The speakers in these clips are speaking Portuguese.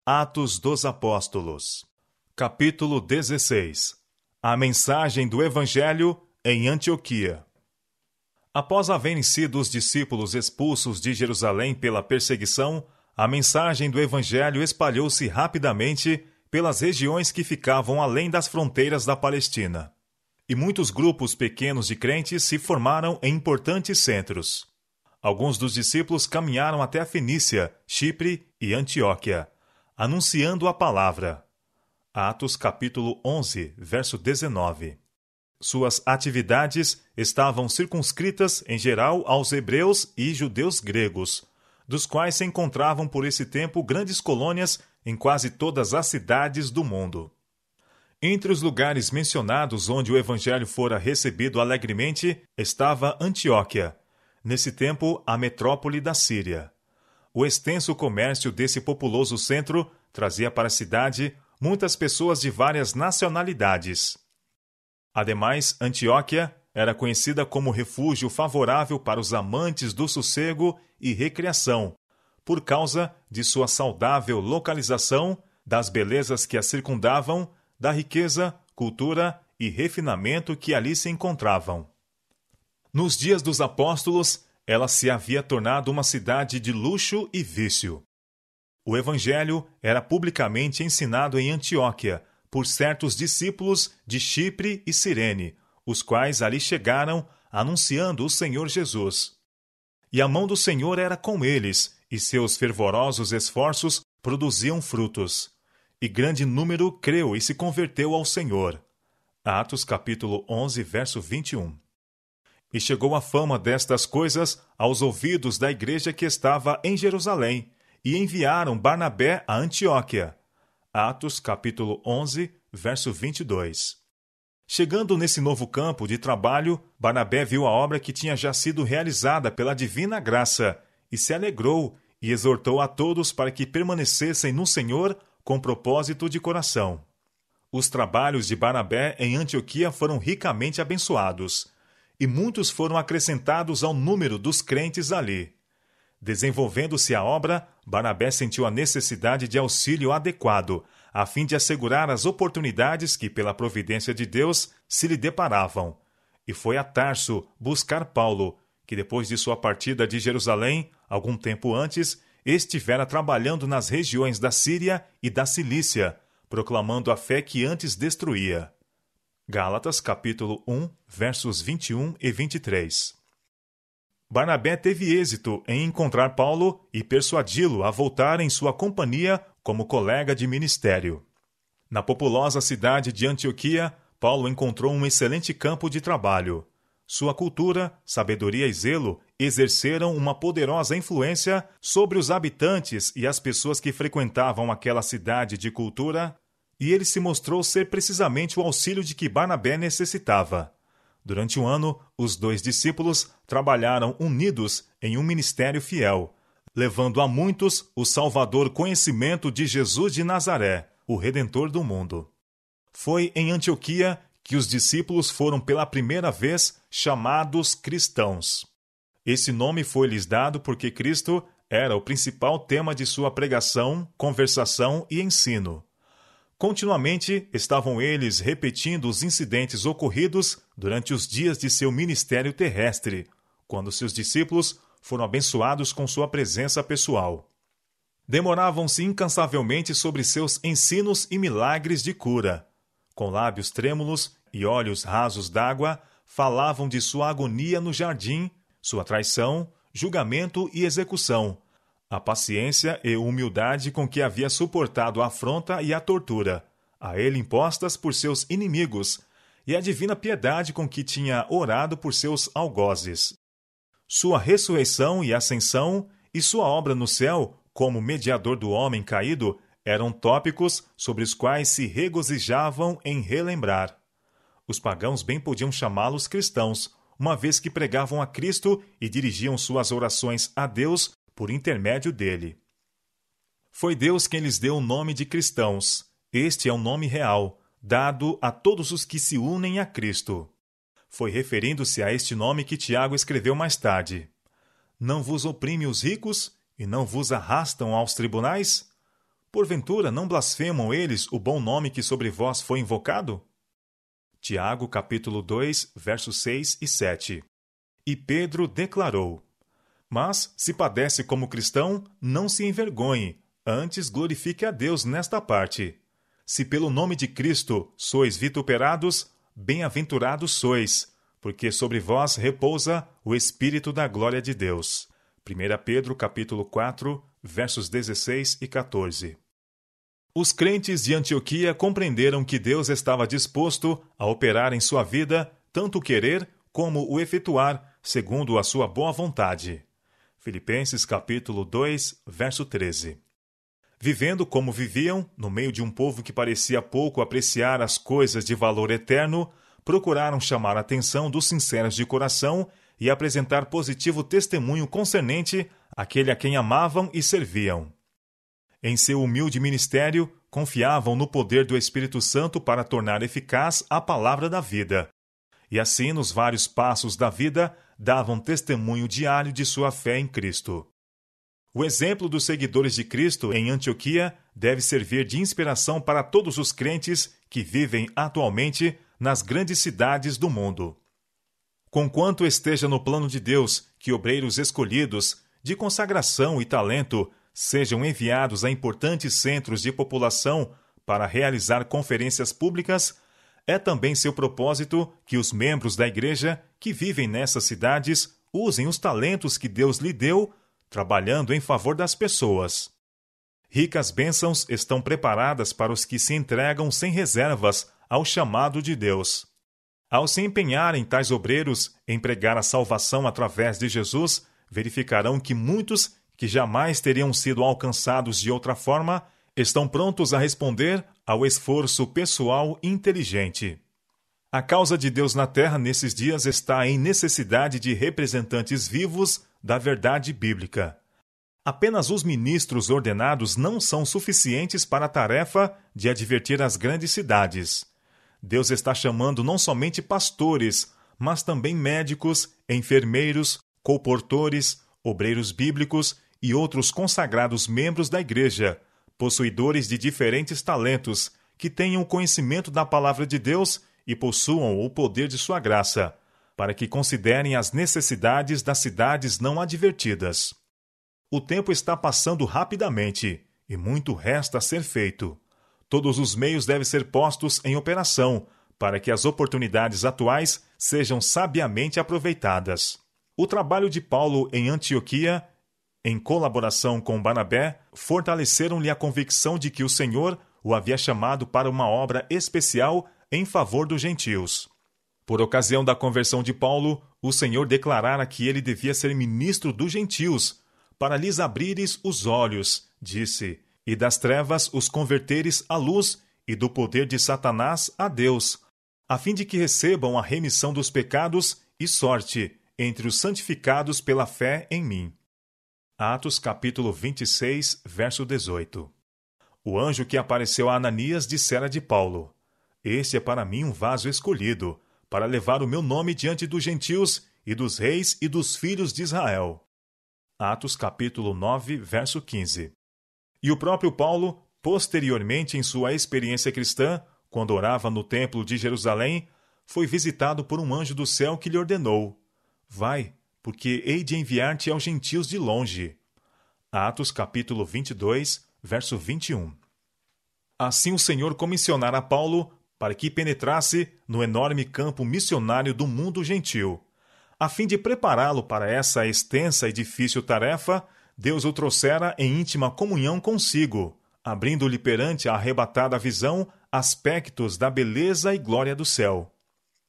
Atos dos Apóstolos, capítulo 16. A mensagem do Evangelho em Antioquia. Após haverem sido os discípulos expulsos de Jerusalém pela perseguição, a mensagem do Evangelho espalhou-se rapidamente pelas regiões que ficavam além das fronteiras da Palestina. E muitos grupos pequenos de crentes se formaram em importantes centros. Alguns dos discípulos caminharam até a Fenícia, Chipre e Antioquia, anunciando a palavra. Atos capítulo 11, verso 19. Suas atividades estavam circunscritas, em geral, aos hebreus e judeus gregos, dos quais se encontravam por esse tempo grandes colônias em quase todas as cidades do mundo. Entre os lugares mencionados onde o evangelho fora recebido alegremente estava Antioquia, nesse tempo a metrópole da Síria. O extenso comércio desse populoso centro trazia para a cidade muitas pessoas de várias nacionalidades. Ademais, Antioquia era conhecida como refúgio favorável para os amantes do sossego e recreação, por causa de sua saudável localização, das belezas que a circundavam, da riqueza, cultura e refinamento que ali se encontravam. Nos dias dos apóstolos, ela se havia tornado uma cidade de luxo e vício. O evangelho era publicamente ensinado em Antioquia por certos discípulos de Chipre e Cirene, os quais ali chegaram anunciando o Senhor Jesus. E a mão do Senhor era com eles, e seus fervorosos esforços produziam frutos. E grande número creu e se converteu ao Senhor. Atos capítulo 11, verso 21. E chegou a fama destas coisas aos ouvidos da igreja que estava em Jerusalém, e enviaram Barnabé a Antioquia. Atos capítulo 11, verso 22. Chegando nesse novo campo de trabalho, Barnabé viu a obra que tinha já sido realizada pela divina graça, e se alegrou e exortou a todos para que permanecessem no Senhor com propósito de coração. Os trabalhos de Barnabé em Antioquia foram ricamente abençoados, e muitos foram acrescentados ao número dos crentes ali. Desenvolvendo-se a obra, Barnabé sentiu a necessidade de auxílio adequado, a fim de assegurar as oportunidades que, pela providência de Deus, se lhe deparavam. E foi a Tarso buscar Paulo, que depois de sua partida de Jerusalém, algum tempo antes, estivera trabalhando nas regiões da Síria e da Cilícia, proclamando a fé que antes destruía. Gálatas capítulo 1, versos 21 e 23. Barnabé teve êxito em encontrar Paulo e persuadi-lo a voltar em sua companhia como colega de ministério. Na populosa cidade de Antioquia, Paulo encontrou um excelente campo de trabalho. Sua cultura, sabedoria e zelo exerceram uma poderosa influência sobre os habitantes e as pessoas que frequentavam aquela cidade de cultura, e ele se mostrou ser precisamente o auxílio de que Barnabé necessitava. Durante um ano, os dois discípulos trabalharam unidos em um ministério fiel, levando a muitos o salvador conhecimento de Jesus de Nazaré, o Redentor do mundo. Foi em Antioquia que os discípulos foram pela primeira vez chamados cristãos. Esse nome foi-lhes dado porque Cristo era o principal tema de sua pregação, conversação e ensino. Continuamente estavam eles repetindo os incidentes ocorridos durante os dias de seu ministério terrestre, quando seus discípulos foram abençoados com sua presença pessoal. Demoravam-se incansavelmente sobre seus ensinos e milagres de cura. Com lábios trêmulos e olhos rasos d'água, falavam de sua agonia no jardim, sua traição, julgamento e execução, a paciência e humildade com que havia suportado a afronta e a tortura, a ele impostas por seus inimigos, e a divina piedade com que tinha orado por seus algozes. Sua ressurreição e ascensão e sua obra no céu, como mediador do homem caído, eram tópicos sobre os quais se regozijavam em relembrar. Os pagãos bem podiam chamá-los cristãos, uma vez que pregavam a Cristo e dirigiam suas orações a Deus por intermédio dele. Foi Deus quem lhes deu o nome de cristãos. Este é um nome real, dado a todos os que se unem a Cristo. Foi referindo-se a este nome que Tiago escreveu mais tarde. Não vos oprime os ricos e não vos arrastam aos tribunais? Porventura, não blasfemam eles o bom nome que sobre vós foi invocado? Tiago, capítulo 2, versos 6 e 7. E Pedro declarou: Mas, se padece como cristão, não se envergonhe, antes glorifique a Deus nesta parte. Se pelo nome de Cristo sois vituperados, bem-aventurados sois, porque sobre vós repousa o Espírito da glória de Deus. 1 Pedro, capítulo 4, versos 16 e 14. Os crentes de Antioquia compreenderam que Deus estava disposto a operar em sua vida tanto o querer como o efetuar, segundo a sua boa vontade. Filipenses capítulo 2, verso 13. Vivendo como viviam, no meio de um povo que parecia pouco apreciar as coisas de valor eterno, procuraram chamar a atenção dos sinceros de coração e apresentar positivo testemunho concernente àquele a quem amavam e serviam. Em seu humilde ministério, confiavam no poder do Espírito Santo para tornar eficaz a palavra da vida. E assim, nos vários passos da vida, davam testemunho diário de sua fé em Cristo. O exemplo dos seguidores de Cristo em Antioquia deve servir de inspiração para todos os crentes que vivem atualmente nas grandes cidades do mundo. Conquanto esteja no plano de Deus que obreiros escolhidos, de consagração e talento, sejam enviados a importantes centros de população para realizar conferências públicas, é também seu propósito que os membros da Igreja que vivem nessas cidades usem os talentos que Deus lhe deu, trabalhando em favor das pessoas. Ricas bênçãos estão preparadas para os que se entregam sem reservas ao chamado de Deus. Ao se empenharem tais obreiros em pregar a salvação através de Jesus, verificarão que muitos que jamais teriam sido alcançados de outra forma, estão prontos a responder ao esforço pessoal inteligente. A causa de Deus na Terra nesses dias está em necessidade de representantes vivos da verdade bíblica. Apenas os ministros ordenados não são suficientes para a tarefa de advertir as grandes cidades. Deus está chamando não somente pastores, mas também médicos, enfermeiros, colportores, obreiros bíblicos e outros consagrados membros da Igreja, possuidores de diferentes talentos, que tenham o conhecimento da palavra de Deus e possuam o poder de sua graça, para que considerem as necessidades das cidades não advertidas. O tempo está passando rapidamente, e muito resta a ser feito. Todos os meios devem ser postos em operação, para que as oportunidades atuais sejam sabiamente aproveitadas. O trabalho de Paulo em Antioquia, em colaboração com Barnabé, fortaleceram-lhe a convicção de que o Senhor o havia chamado para uma obra especial em favor dos gentios. Por ocasião da conversão de Paulo, o Senhor declarara que ele devia ser ministro dos gentios, para lhes abrires os olhos, disse, e das trevas os converteres à luz, e do poder de Satanás a Deus, a fim de que recebam a remissão dos pecados e sorte entre os santificados pela fé em mim. Atos capítulo 26, verso 18. O anjo que apareceu a Ananias dissera de Paulo: Este é para mim um vaso escolhido, para levar o meu nome diante dos gentios e dos reis e dos filhos de Israel. Atos capítulo 9, verso 15. E o próprio Paulo, posteriormente em sua experiência cristã, quando orava no templo de Jerusalém, foi visitado por um anjo do céu que lhe ordenou: Vai, porque hei de enviar-te aos gentios de longe. Atos capítulo 22, verso 21. Assim o Senhor comissionara Paulo para que penetrasse no enorme campo missionário do mundo gentil. A fim de prepará-lo para essa extensa e difícil tarefa, Deus o trouxera em íntima comunhão consigo, abrindo-lhe perante a arrebatada visão aspectos da beleza e glória do céu.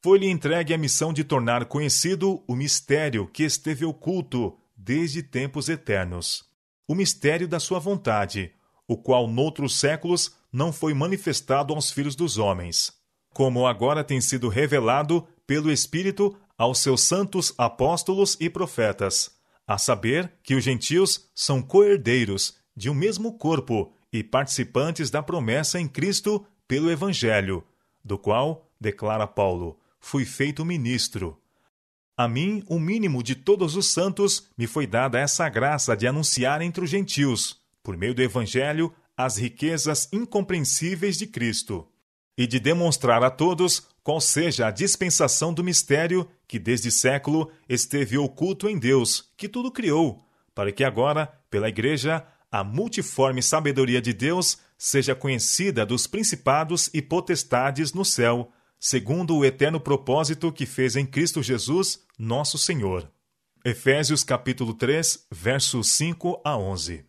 Foi-lhe entregue a missão de tornar conhecido o mistério que esteve oculto desde tempos eternos, o mistério da sua vontade, o qual noutros séculos não foi manifestado aos filhos dos homens, como agora tem sido revelado pelo Espírito aos seus santos apóstolos e profetas, a saber que os gentios são co-herdeiros de um mesmo corpo e participantes da promessa em Cristo pelo Evangelho, do qual, declara Paulo, fui feito ministro. A mim, o mínimo de todos os santos, me foi dada essa graça de anunciar entre os gentios, por meio do Evangelho, as riquezas incompreensíveis de Cristo e de demonstrar a todos qual seja a dispensação do mistério que desde século esteve oculto em Deus, que tudo criou, para que agora, pela Igreja, a multiforme sabedoria de Deus seja conhecida dos principados e potestades no céu, segundo o eterno propósito que fez em Cristo Jesus, nosso Senhor. Efésios capítulo 3, versos 5 a 11.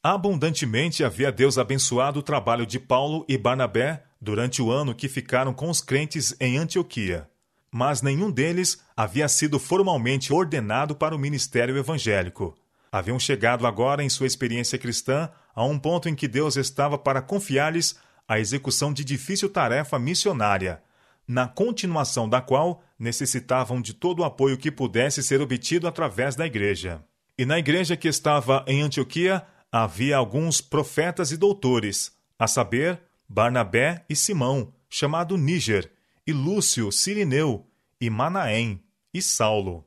Abundantemente havia Deus abençoado o trabalho de Paulo e Barnabé durante o ano que ficaram com os crentes em Antioquia. Mas nenhum deles havia sido formalmente ordenado para o ministério evangélico. Haviam chegado agora em sua experiência cristã a um ponto em que Deus estava para confiar-lhes a execução de difícil tarefa missionária, na continuação da qual necessitavam de todo o apoio que pudesse ser obtido através da igreja. E na igreja que estava em Antioquia havia alguns profetas e doutores, a saber, Barnabé e Simão, chamado Níger, e Lúcio, Cirineu, e Manaém, e Saulo.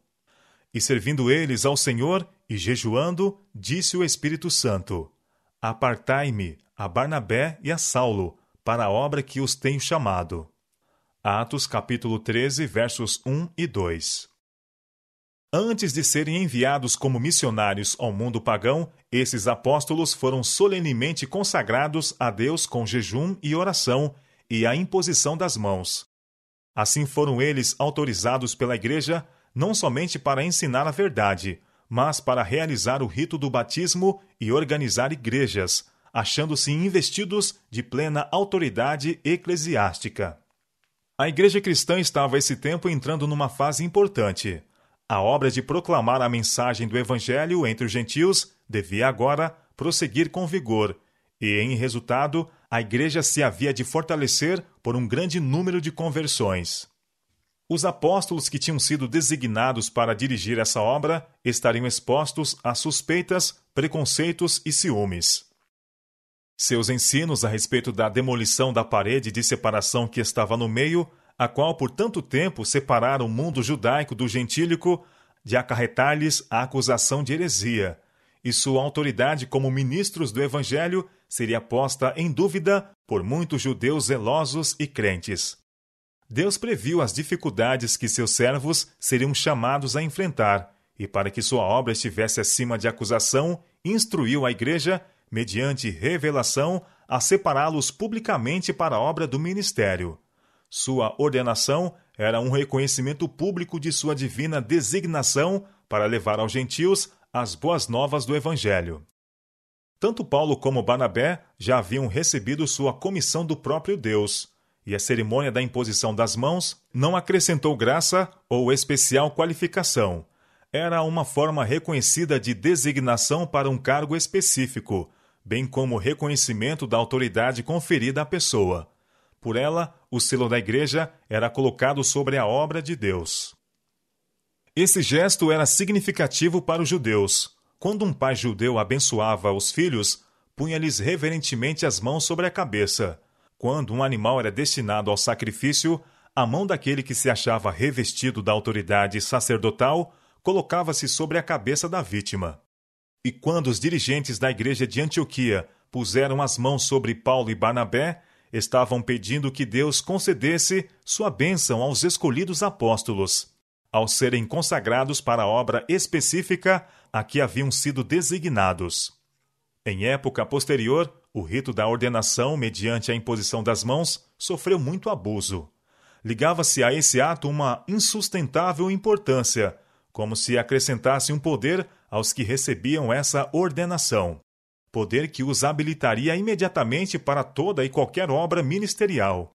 E servindo eles ao Senhor e jejuando, disse o Espírito Santo: Apartai-me a Barnabé e a Saulo, para a obra que os tenho chamado. Atos capítulo 13, versos 1 e 2. Antes de serem enviados como missionários ao mundo pagão, esses apóstolos foram solenemente consagrados a Deus com jejum e oração e a imposição das mãos. Assim foram eles autorizados pela Igreja não somente para ensinar a verdade, mas para realizar o rito do batismo e organizar igrejas, achando-se investidos de plena autoridade eclesiástica. A Igreja cristã estava a esse tempo entrando numa fase importante. A obra de proclamar a mensagem do Evangelho entre os gentios devia agora prosseguir com vigor, e, em resultado, a Igreja se havia de fortalecer por um grande número de conversões. Os apóstolos que tinham sido designados para dirigir essa obra estariam expostos a suspeitas, preconceitos e ciúmes. Seus ensinos a respeito da demolição da parede de separação que estava no meio, a qual por tanto tempo separaram o mundo judaico do gentílico, de acarretar-lhes a acusação de heresia, e sua autoridade como ministros do Evangelho seria posta em dúvida por muitos judeus zelosos e crentes. Deus previu as dificuldades que seus servos seriam chamados a enfrentar, e para que sua obra estivesse acima de acusação, instruiu a Igreja, mediante revelação, a separá-los publicamente para a obra do ministério. Sua ordenação era um reconhecimento público de sua divina designação para levar aos gentios as boas novas do Evangelho. Tanto Paulo como Barnabé já haviam recebido sua comissão do próprio Deus, e a cerimônia da imposição das mãos não acrescentou graça ou especial qualificação. Era uma forma reconhecida de designação para um cargo específico, bem como reconhecimento da autoridade conferida à pessoa. Por ela, o selo da Igreja era colocado sobre a obra de Deus. Esse gesto era significativo para os judeus. Quando um pai judeu abençoava os filhos, punha-lhes reverentemente as mãos sobre a cabeça. Quando um animal era destinado ao sacrifício, a mão daquele que se achava revestido da autoridade sacerdotal colocava-se sobre a cabeça da vítima. E quando os dirigentes da igreja de Antioquia puseram as mãos sobre Paulo e Barnabé, estavam pedindo que Deus concedesse sua bênção aos escolhidos apóstolos, ao serem consagrados para a obra específica a que haviam sido designados. Em época posterior, o rito da ordenação mediante a imposição das mãos sofreu muito abuso. Ligava-se a esse ato uma insustentável importância, como se acrescentasse um poder aos que recebiam essa ordenação, poder que os habilitaria imediatamente para toda e qualquer obra ministerial.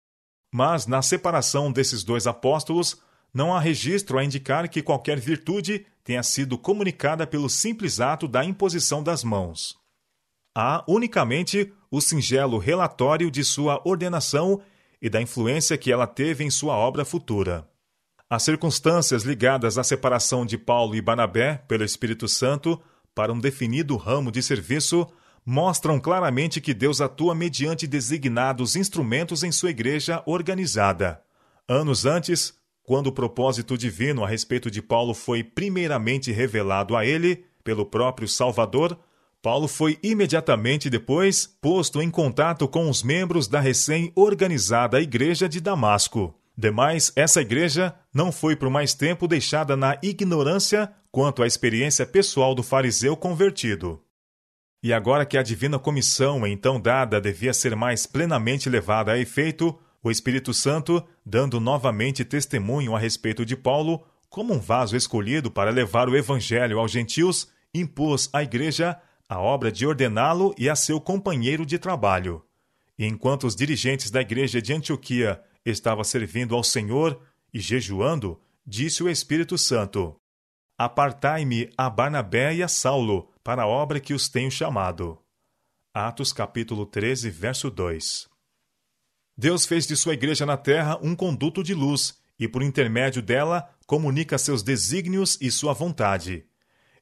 Mas na separação desses dois apóstolos, não há registro a indicar que qualquer virtude tenha sido comunicada pelo simples ato da imposição das mãos. Há unicamente o singelo relatório de sua ordenação e da influência que ela teve em sua obra futura. As circunstâncias ligadas à separação de Paulo e Barnabé pelo Espírito Santo para um definido ramo de serviço mostram claramente que Deus atua mediante designados instrumentos em sua igreja organizada. Anos antes, quando o propósito divino a respeito de Paulo foi primeiramente revelado a ele pelo próprio Salvador, Paulo foi imediatamente depois posto em contato com os membros da recém-organizada igreja de Damasco. Demais, essa igreja não foi por mais tempo deixada na ignorância quanto à experiência pessoal do fariseu convertido. E agora que a divina comissão então dada devia ser mais plenamente levada a efeito, o Espírito Santo, dando novamente testemunho a respeito de Paulo, como um vaso escolhido para levar o evangelho aos gentios, impôs à igreja a obra de ordená-lo e a seu companheiro de trabalho. E enquanto os dirigentes da igreja de Antioquia estavam servindo ao Senhor e jejuando, disse o Espírito Santo: Apartai-me a Barnabé e a Saulo para a obra que os tenho chamado. Atos capítulo 13, verso 2. Deus fez de sua igreja na terra um conduto de luz e, por intermédio dela, comunica seus desígnios e sua vontade.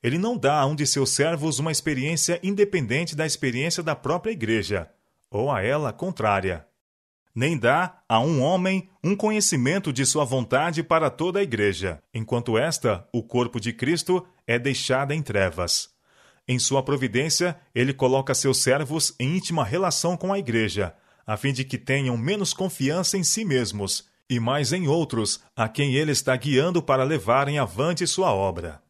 Ele não dá a um de seus servos uma experiência independente da experiência da própria igreja, ou a ela contrária. Nem dá a um homem um conhecimento de sua vontade para toda a igreja, enquanto esta, o corpo de Cristo, é deixada em trevas. Em sua providência, ele coloca seus servos em íntima relação com a igreja, a fim de que tenham menos confiança em si mesmos e mais em outros, a quem ele está guiando para levarem avante sua obra.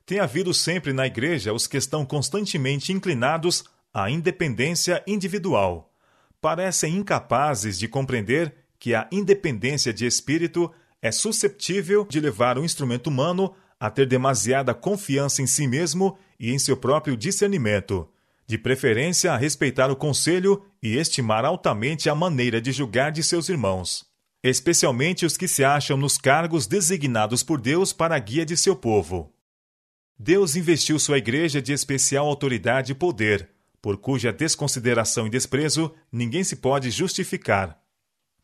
Tem havido sempre na igreja os que estão constantemente inclinados à independência individual. Parecem incapazes de compreender que a independência de espírito é susceptível de levar o instrumento humano a ter demasiada confiança em si mesmo e em seu próprio discernimento, de preferência a respeitar o conselho e estimar altamente a maneira de julgar de seus irmãos, especialmente os que se acham nos cargos designados por Deus para a guia de seu povo. Deus investiu sua igreja de especial autoridade e poder, por cuja desconsideração e desprezo ninguém se pode justificar,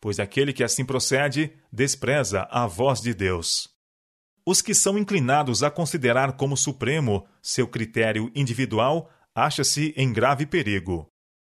pois aquele que assim procede despreza a voz de Deus. Os que são inclinados a considerar como supremo seu critério individual acha-se em grave perigo.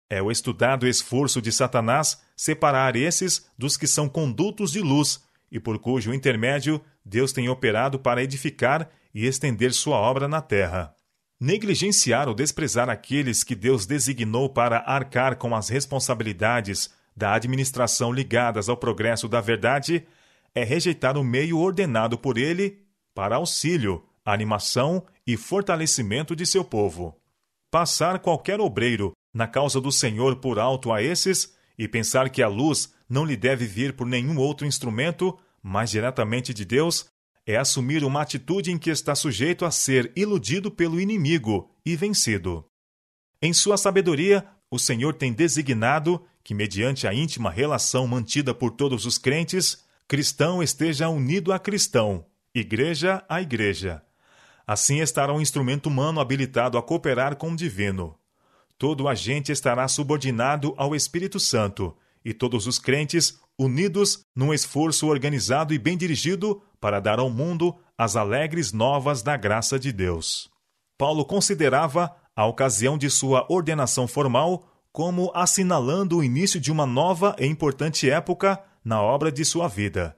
É o estudado esforço de Satanás separar esses dos que são condutos de luz e por cujo intermédio Deus tem operado para edificar e estender sua obra na terra. Negligenciar ou desprezar aqueles que Deus designou para arcar com as responsabilidades da administração ligadas ao progresso da verdade é rejeitar o meio ordenado por ele para auxílio, animação e fortalecimento de seu povo. Passar qualquer obreiro na causa do Senhor por alto a esses e pensar que a luz não lhe deve vir por nenhum outro instrumento, mas diretamente de Deus, é assumir uma atitude em que está sujeito a ser iludido pelo inimigo e vencido. Em sua sabedoria, o Senhor tem designado que, mediante a íntima relação mantida por todos os crentes, cristão esteja unido a cristão, igreja a igreja. Assim estará um instrumento humano habilitado a cooperar com o divino. Todo agente estará subordinado ao Espírito Santo, e todos os crentes unidos num esforço organizado e bem dirigido para dar ao mundo as alegres novas da graça de Deus. Paulo considerava a ocasião de sua ordenação formal como assinalando o início de uma nova e importante época na obra de sua vida.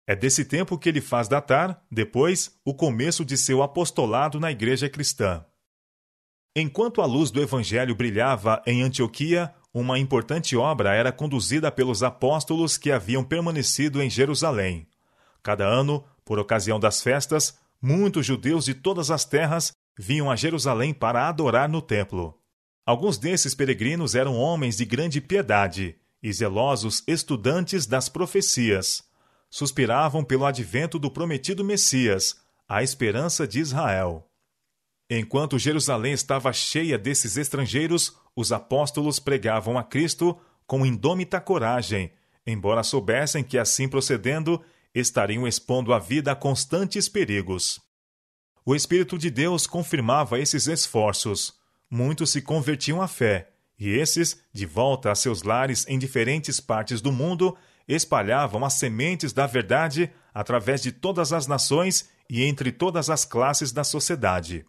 É desse tempo que ele faz datar, depois, o começo de seu apostolado na igreja cristã. Enquanto a luz do Evangelho brilhava em Antioquia, uma importante obra era conduzida pelos apóstolos que haviam permanecido em Jerusalém. Cada ano, por ocasião das festas, muitos judeus de todas as terras vinham a Jerusalém para adorar no templo. Alguns desses peregrinos eram homens de grande piedade e zelosos estudantes das profecias. Suspiravam pelo advento do prometido Messias, a esperança de Israel. Enquanto Jerusalém estava cheia desses estrangeiros, os apóstolos pregavam a Cristo com indômita coragem, embora soubessem que, assim procedendo, estariam expondo a vida a constantes perigos. O Espírito de Deus confirmava esses esforços. Muitos se convertiam à fé, e esses, de volta a seus lares em diferentes partes do mundo, espalhavam as sementes da verdade através de todas as nações e entre todas as classes da sociedade.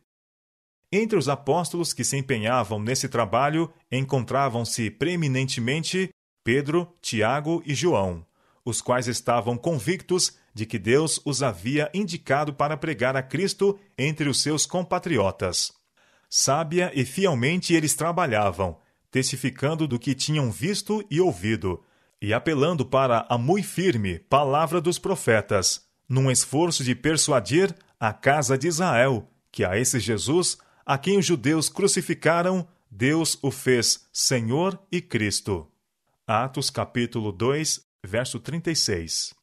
Entre os apóstolos que se empenhavam nesse trabalho encontravam-se preeminentemente Pedro, Tiago e João, os quais estavam convictos de que Deus os havia indicado para pregar a Cristo entre os seus compatriotas. Sábia e fielmente eles trabalhavam, testificando do que tinham visto e ouvido, e apelando para a muito firme palavra dos profetas, num esforço de persuadir a casa de Israel, que a esse Jesus, a quem os judeus crucificaram, Deus o fez Senhor e Cristo. Atos capítulo 2, verso 36.